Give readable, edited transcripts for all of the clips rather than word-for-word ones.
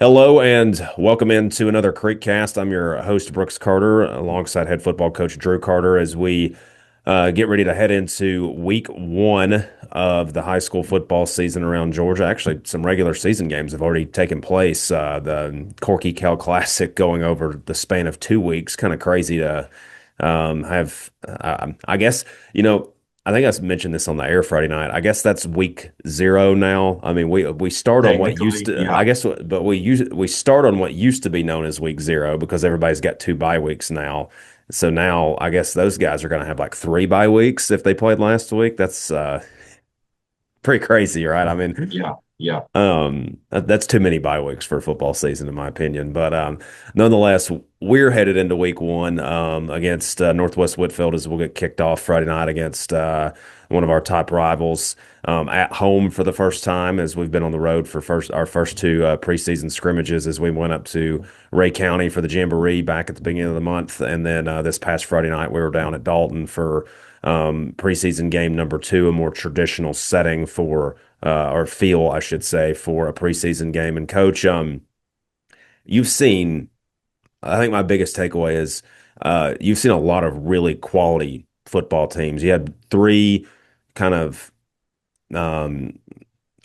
Hello and welcome into another CreekCast. I'm your host, Brooks Carter, alongside head football coach Drew Carter, as we get ready to head into week one of the high school football season around Georgia. Actually, some regular season games have already taken place. The Corky Cal Classic going over the span of 2 weeks. Kind of crazy to have, I guess, you know, I think I mentioned this on the air Friday night. I guess that's week zero now. I mean, we start on what used Technically, to, I yeah. guess, but we start on what used to be known as week zero because everybody's got two bye weeks now. So now I guess those guys are going to have like three bye weeks if they played last week. That's pretty crazy, right? I mean, Yeah, yeah. that's too many bye weeks for a football season, in my opinion. But nonetheless, we're headed into week one against Northwest Whitfield as we'll get kicked off Friday night against one of our top rivals at home for the first time as we've been on the road for our first two preseason scrimmages as we went up to Rhea County for the jamboree back at the beginning of the month, and then this past Friday night we were down at Dalton for preseason game number two, a more traditional setting for or feel, I should say, for a preseason game. And coach, you've seen, I think my biggest takeaway is you've seen a lot of really quality football teams. You had three kind of, um,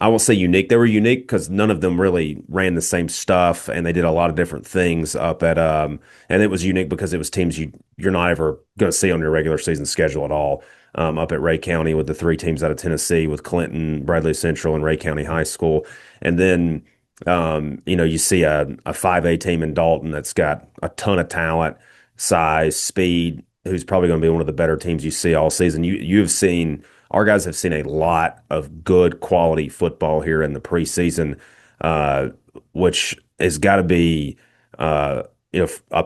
I won't say unique. They were unique because none of them really ran the same stuff and they did a lot of different things up at, and it was unique because it was teams you're not ever going to see on your regular season schedule at all. Up at Rhea County with the three teams out of Tennessee with Clinton, Bradley Central, and Rhea County High School. And then, you see a 5A team in Dalton that's got a ton of talent, size, speed, who's probably going to be one of the better teams you see all season. You've seen our guys have seen a lot of good quality football here in the preseason, uh, which has got to be a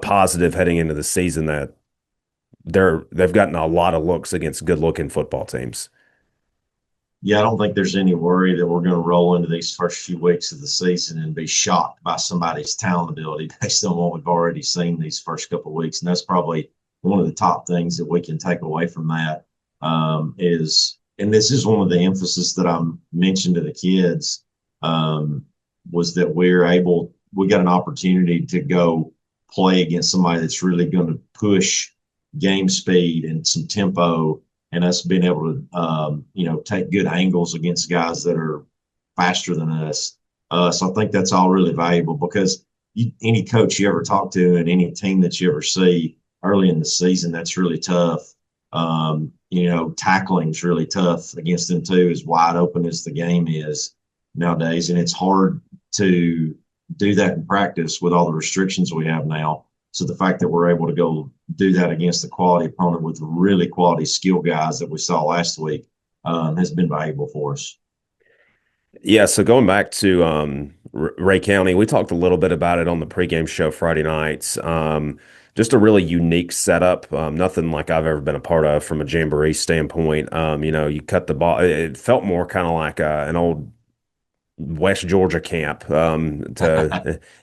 positive heading into the season that they've gotten a lot of looks against good looking football teams. Yeah, I don't think there's any worry that we're going to roll into these first few weeks of the season and be shocked by somebody's talent ability based on what we've already seen these first couple of weeks. And that's probably one of the top things that we can take away from that and this is one of the emphasis that I mentioned to the kids, was that we got an opportunity to go play against somebody that's really going to push game speed and some tempo, and us being able to take good angles against guys that are faster than us. So I think that's all really valuable because any coach you ever talk to and any team that you ever see early in the season, that's really tough. Tackling is really tough against them too, as wide open as the game is nowadays, and it's hard to do that in practice with all the restrictions we have now. So the fact that we're able to go do that against the quality opponent with really quality skill guys that we saw last week has been valuable for us. Yeah, so going back to Rhea County, we talked a little bit about it on the pregame show Friday nights. Just a really unique setup, nothing like I've ever been a part of from a jamboree standpoint. You cut the ball. It felt more kind of like an old West Georgia camp.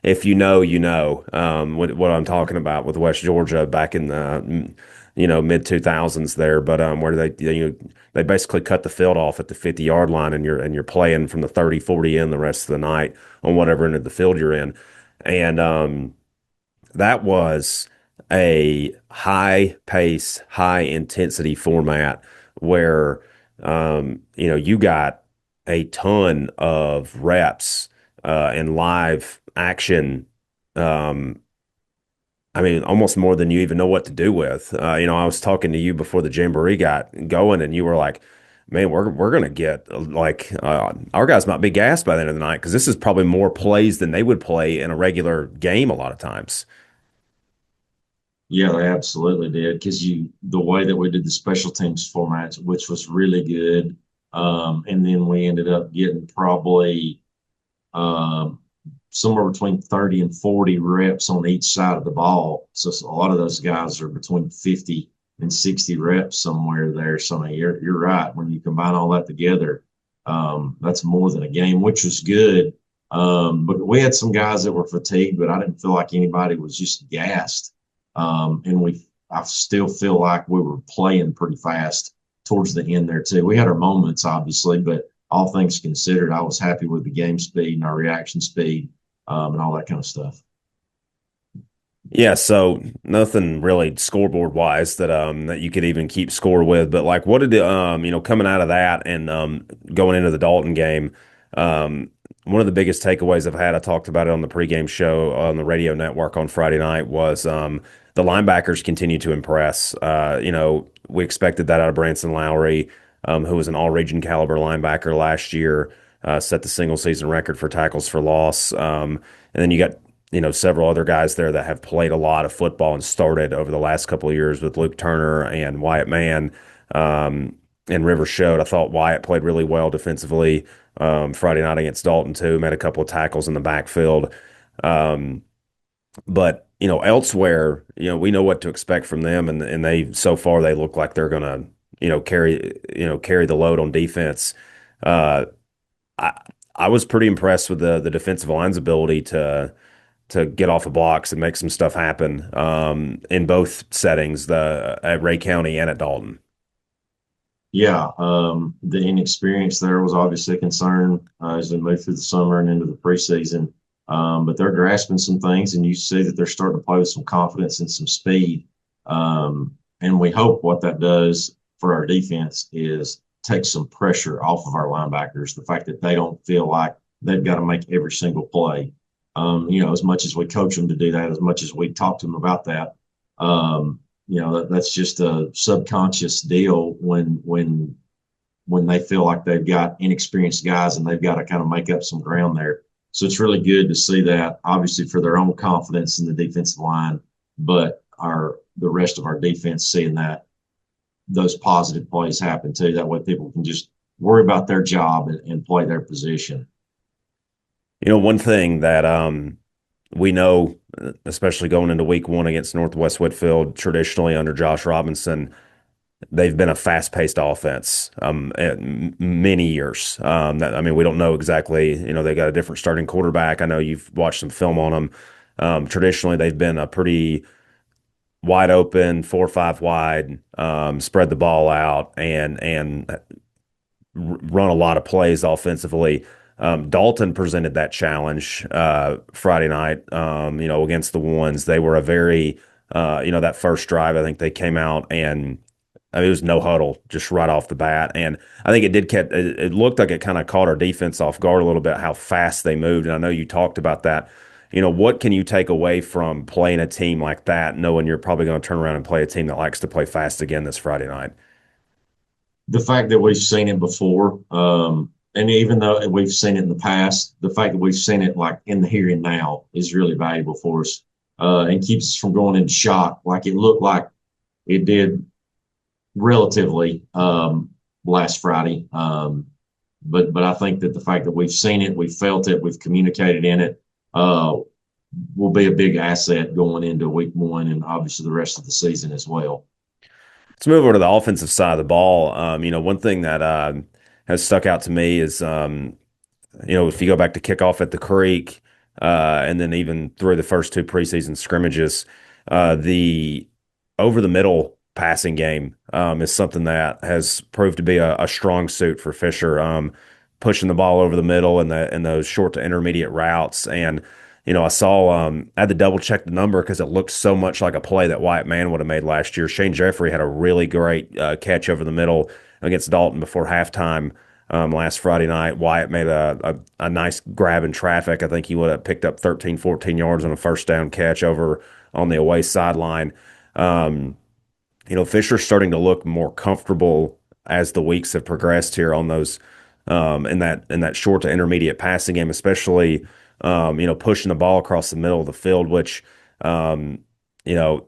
If you know, you know what I'm talking about with West Georgia back in the mid 2000s there. But where they basically cut the field off at the 50-yard line, and you're playing from the 30, 40 in the rest of the night on whatever end of the field you're in, and that was a high pace, high intensity format where you got a ton of reps and live action. Um, I mean, almost more than you even know what to do with. I was talking to you before the jamboree got going, and you were like, "Man, we're gonna get like our guys might be gassed by the end of the night because this is probably more plays than they would play in a regular game a lot of times." Yeah, they absolutely did because the way that we did the special teams formats, which was really good, and then we ended up getting probably um, somewhere between 30 and 40 reps on each side of the ball. So a lot of those guys are between 50 and 60 reps somewhere there. So I mean, you're right. When you combine all that together, that's more than a game, which was good. But we had some guys that were fatigued, but I didn't feel like anybody was just gassed. I still feel like we were playing pretty fast towards the end there too. We had our moments, obviously, but all things considered, I was happy with the game speed and our reaction speed and all that kind of stuff. Yeah, so nothing really scoreboard wise that you could even keep score with, but like what did coming out of that and going into the Dalton game, um one of the biggest takeaways I've had, I talked about it on the pregame show on the radio network on Friday night, was the linebackers continue to impress. We expected that out of Branson Lowry, who was an all-region caliber linebacker last year, set the single season record for tackles for loss. And then you got several other guys there that have played a lot of football and started over the last couple of years with Luke Turner and Wyatt Mann, um, and River showed. I thought Wyatt played really well defensively Friday night against Dalton too, made a couple of tackles in the backfield. Um, but elsewhere, we know what to expect from them, and they so far they look like they're gonna carry the load on defense. Uh, I I was pretty impressed with the defensive line's ability to get off the blocks and make some stuff happen in both settings, the at Rhea County and at Dalton. Yeah, the inexperience there was obviously a concern as they move through the summer and into the preseason. But they're grasping some things, and you see that they're starting to play with some confidence and some speed. And we hope what that does for our defense is take some pressure off of our linebackers. The fact that they don't feel like they've got to make every single play. As much as we coach them to do that, as much as we talk to them about that, that's just a subconscious deal when they feel like they've got inexperienced guys and they've got to kind of make up some ground there. So it's really good to see that, obviously for their own confidence in the defensive line, but the rest of our defense seeing that those positive plays happen too. That way people can just worry about their job and play their position. One thing that we know, especially going into week one against Northwest Whitfield, traditionally under Josh Robinson, they've been a fast-paced offense many years. We don't know exactly. They got a different starting quarterback. I know you've watched some film on them. Traditionally, they've been a pretty wide open, 4-5 wide, spread the ball out and run a lot of plays offensively. Dalton presented that challenge Friday night, against the ones. They were a very, that first drive, I think they came out and it was no huddle just right off the bat. And I think it looked like it kind of caught our defense off guard a little bit, how fast they moved. And I know you talked about that. What can you take away from playing a team like that, knowing you're probably going to turn around and play a team that likes to play fast again this Friday night? The fact that we've seen it before, and even though we've seen it in the past, the fact that we've seen it like in the here and now is really valuable for us, and keeps us from going into shock like it looked like it did relatively last Friday. But I think that the fact that we've seen it, we've felt it, we've communicated in it, will be a big asset going into week one and obviously the rest of the season as well. Let's move over to the offensive side of the ball. One thing that has stuck out to me is, if you go back to kickoff at the Creek, and then even through the first two preseason scrimmages, the over the middle passing game is something that has proved to be a strong suit for Fisher, pushing the ball over the middle and those short to intermediate routes. And I saw, I had to double check the number because it looked so much like a play that Wyatt Mann would have made last year. Shane Jeffrey had a really great catch over the middle against Dalton before halftime last Friday night. Wyatt made a nice grab in traffic. I think he would have picked up 13, 14 yards on a first down catch over on the away sideline. Fisher's starting to look more comfortable as the weeks have progressed here on those in that short to intermediate passing game, especially pushing the ball across the middle of the field, which um, you know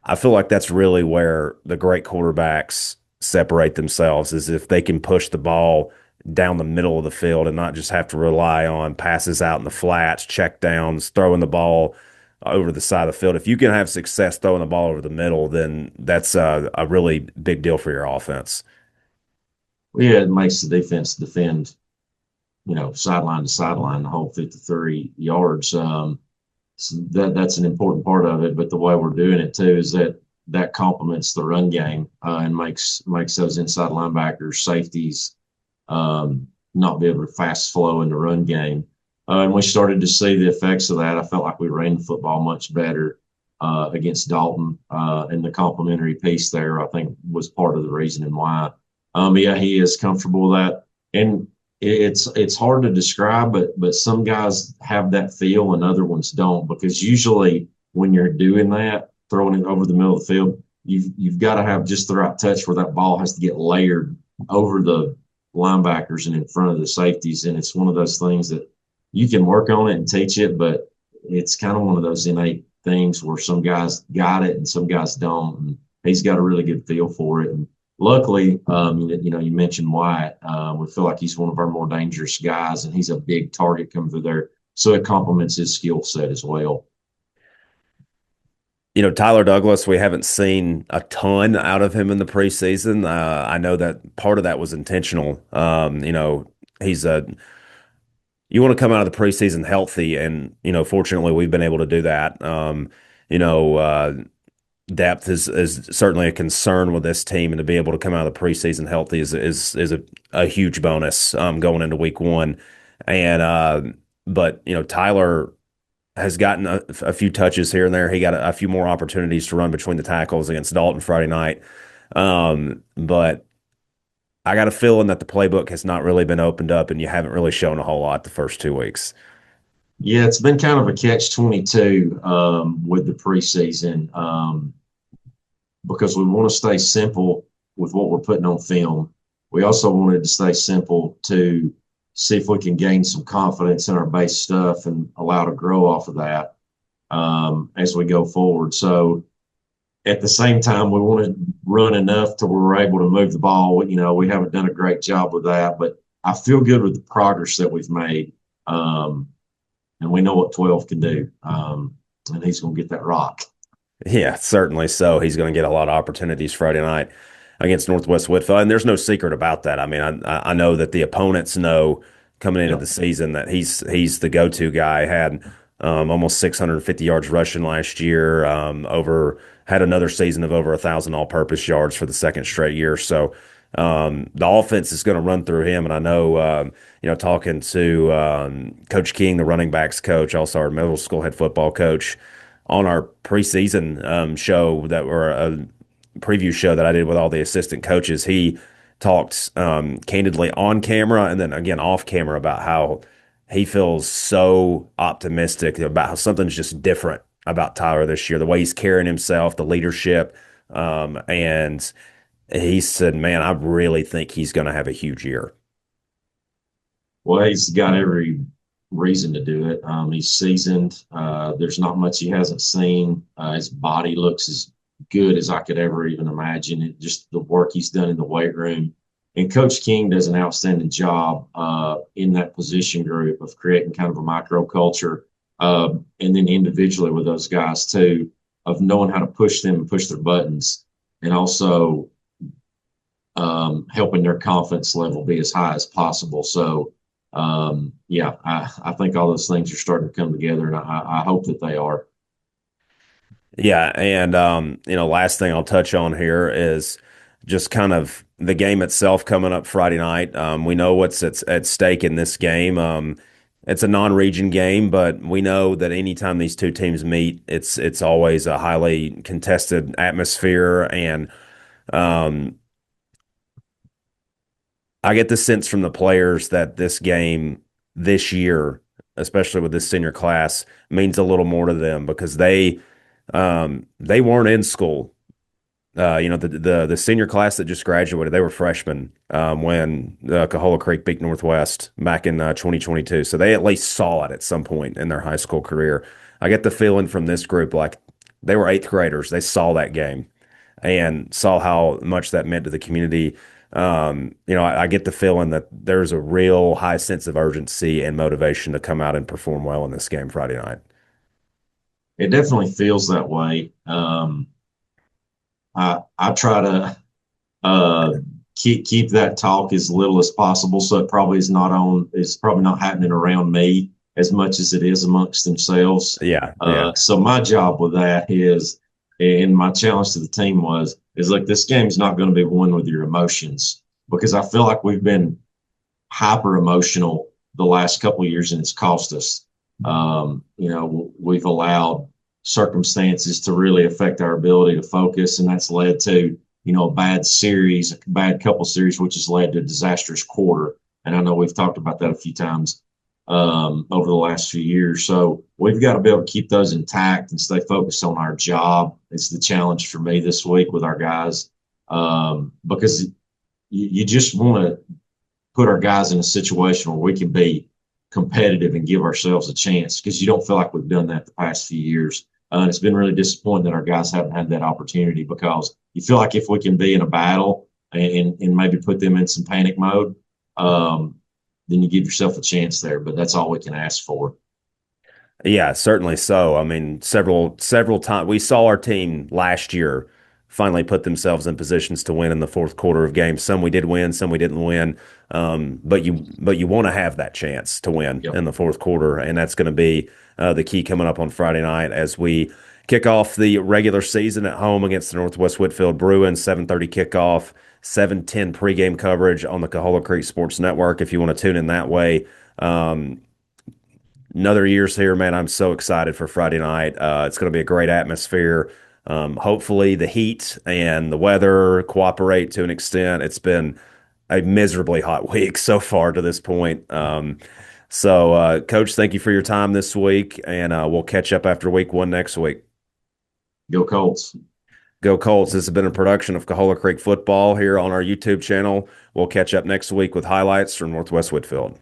I feel like that's really where the great quarterbacks separate themselves, is if they can push the ball down the middle of the field and not just have to rely on passes out in the flats, check downs, throwing the ball over the side of the field. If you can have success throwing the ball over the middle, then that's a really big deal for your offense. Yeah, it makes the defense defend, sideline to sideline the whole 53 yards. So that's an important part of it. But the way we're doing it too is that complements the run game, and makes those inside linebackers, safeties, not be able to fast flow in the run game. And we started to see the effects of that. I felt like we ran the football much better against Dalton, and the complimentary piece there, I think, was part of the reasoning why. Yeah, he is comfortable with that, and it's hard to describe, but some guys have that feel and other ones don't, because usually when you're doing that, throwing it over the middle of the field, you've got to have just the right touch where that ball has to get layered over the linebackers and in front of the safeties, and it's one of those things that you can work on it and teach it, but it's kind of one of those innate things where some guys got it and some guys don't. And he's got a really good feel for it. And luckily, you mentioned Wyatt. We feel like he's one of our more dangerous guys, and he's a big target coming through there. So it complements his skill set as well. Tyler Douglas, we haven't seen a ton out of him in the preseason. I know that part of that was intentional. He's a you want to come out of the preseason healthy, and fortunately, we've been able to do that. You know, uh, Depth is certainly a concern with this team, and to be able to come out of the preseason healthy is a huge bonus going into week one. And but Tyler has gotten a few touches here and there. He got a few more opportunities to run between the tackles against Dalton Friday night. But I got a feeling that the playbook has not really been opened up, and you haven't really shown a whole lot the first 2 weeks. Yeah, it's been kind of a catch-22 with the preseason, because we want to stay simple with what we're putting on film. We also wanted to stay simple to see if we can gain some confidence in our base stuff and allow to grow off of that as we go forward. So at the same time, we want to run enough to where we're able to move the ball. We haven't done a great job with that, but I feel good with the progress that we've made. And we know what 12 can do. And he's going to get that rock. Yeah, certainly so. He's going to get a lot of opportunities Friday night against Northwest Whitfield, and there's no secret about that. I mean, I know that the opponents know coming into Yeah. the season that he's the go-to guy. Had almost 650 yards rushing last year. Over had another season of over 1,000 all-purpose yards for the second straight year. So the offense is going to run through him, and I know talking to Coach King, the running backs coach, also our middle school head football coach, on our preseason show that were a preview show that I did with all the assistant coaches. He talked candidly on camera and then again off camera about how he feels so optimistic about how something's just different about Tyler this year, the way he's carrying himself, the leadership. And he said, man, I really think he's going to have a huge year. Well, he's got every reason to do it. He's seasoned. There's not much he hasn't seen. His body looks as good as I could ever even imagine. Just the work he's done in the weight room. And Coach King does an outstanding job in that position group of creating kind of a micro culture, and then individually with those guys too, of knowing how to push them and push their buttons, and also helping their confidence level be as high as possible. So, yeah, I think all those things are starting to come together, and I hope that they are. Yeah, and last thing I'll touch on here is just kind of the game itself coming up Friday night. We know what's at stake in this game. It's a non-region game, but we know that anytime these two teams meet, it's always a highly contested atmosphere, and um, I get the sense from the players that this game this year, especially with this senior class, means a little more to them because they weren't in school. The senior class that just graduated, they were freshmen when Coahulla Creek beat Northwest back in 2022. So they at least saw it at some point in their high school career. I get the feeling from this group like they were eighth graders. They saw that game and saw how much that meant to the community. I get the feeling that there's a real high sense of urgency and motivation to come out and perform well in this game Friday night. It definitely feels that way. I try to uh, keep that talk as little as possible, so it probably is not on. It's probably not happening around me as much as it is amongst themselves. Yeah, yeah. So my job with that is, and my challenge to the team is like, this game's not going to be won with your emotions, because I feel like we've been hyper emotional the last couple of years, and it's cost us. We've allowed circumstances to really affect our ability to focus, and that's led to a bad couple series, which has led to a disastrous quarter. And I know we've talked about that a few times over the last few years. So we've got to be able to keep those intact and stay focused on our job. It's the challenge for me this week with our guys because you just want to put our guys in a situation where we can be competitive and give ourselves a chance because you don't feel like we've done that the past few years. It's been really disappointing that our guys haven't had that opportunity because you feel like if we can be in a battle and maybe put them in some panic mode, then you give yourself a chance there. But that's all we can ask for. Yeah, certainly so. I mean, several times we saw our team last year finally put themselves in positions to win in the fourth quarter of games. Some we did win, some we didn't win. But you want to have that chance to win Yep. in the fourth quarter, and that's going to be the key coming up on Friday night as we kick off the regular season at home against the Northwest Whitfield Bruins. 7:30 kickoff, 7:10 pregame coverage on the Coahulla Creek Sports Network. If you want to tune in that way. Another year's here, man. I'm so excited for Friday night. It's going to be a great atmosphere. Hopefully, the heat and the weather cooperate to an extent. It's been a miserably hot week so far to this point. Coach, thank you for your time this week, and we'll catch up after week one next week. Go Colts. Go Colts. This has been a production of Coahulla Creek Football here on our YouTube channel. We'll catch up next week with highlights from Northwest Whitfield.